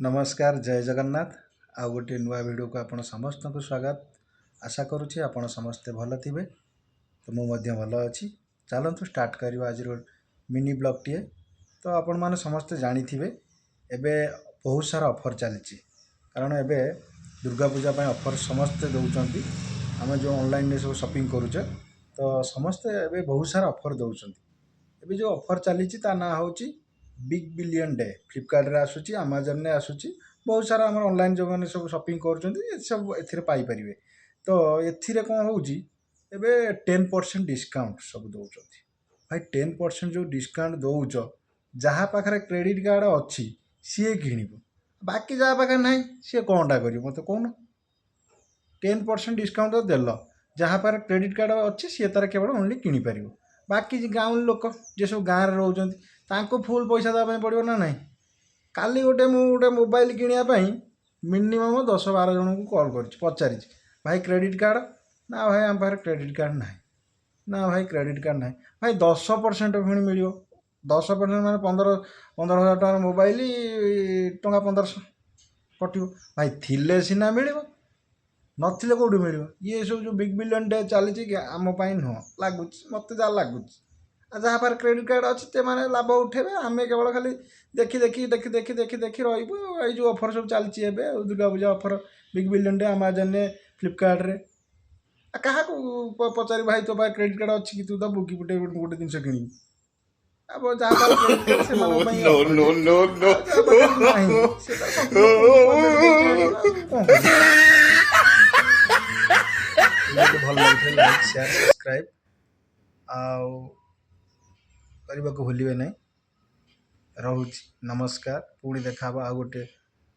नमस्कार जय जगन्नाथ आ गोटे नुआ वीडियो को आपण समस्त को स्वागत आशा करुच्ची आपण समस्ते भल थे तो मुझे भल अच्छी चलतु स्टार्ट करवा आज मिनी ब्लॉग टीए तो आपण मैंने समस्ते जानी थे एबे बहुत सारा ऑफर चली कारण एबे दुर्गा पूजा ऑफर समस्ते दौरान आम जो ऑनलाइन सब शॉपिंग करुचे तो समस्ते एबे बहुत सारा ऑफर दौरान एबे जो ऑफर चली ना हूँ बिग बिलियन डे फ्लिपकार्ट रे आसूची अमेजन रे आसूची बहुत सारा आम ऑनलाइन जो मैंने सब शॉपिंग कर सब ए तो ए कौन हो 10% डिस्काउंट सब दौरान भाई 10% जो डिस्काउंट दौच जहाँ पाखे क्रेडिट कार्ड अच्छी सी किण बाकी जहाँ पाखे ना सी कौनटा कर मत कौन 10% डिस्काउंट तो देल जहाँ पाखे क्रेडिट कार्ड अच्छी सी तार केवल ओनली किपर बाकी गाँव लोक जे सब गाँव में रोच तांको फुल पैसा देवाई पड़ो ना ना काली गोटे मुझे मोबाइल किणापी मिनिमम 10-12 जन को कॉल कर पचारि भाई क्रेडिट कार्ड ना भाई आम पाखे क्रेडिट कार्ड ना ना भाई क्रेडिट कार्ड ना भाई 10% पुणी मिल 10% मैंने 15,000 टकर मोबाइल टंका 1500 कटो भाई थिले सीना मिल नथिले कौटू मिल ये सब जो बिग बिलियन डे चली आमपाई नुह लगुच मत जहाँ लगुच जहाँ पर क्रेडिट कार्ड अच्छी से मैंने लाभ उठेबे आम केवल खाली देखी देखी देखी देखी देखी देखी रही जो ऑफर सब चलती Durga Puja offer big billion day Amazon ने फ्लिपकार्ट रे क्या पचारि भाई तो पास क्रेडिट कार्ड अच्छी कि तू दबू कि गोटे गोटे जिन कि अब जहाँ भल लगे लाइक शेयर सब्सक्राइब करने को भूलिए नहीं रोच नमस्कार पुणी देखा आ गोटे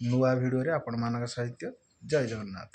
नुआ वीडियो रे आपण मान सहित जय जगन्नाथ।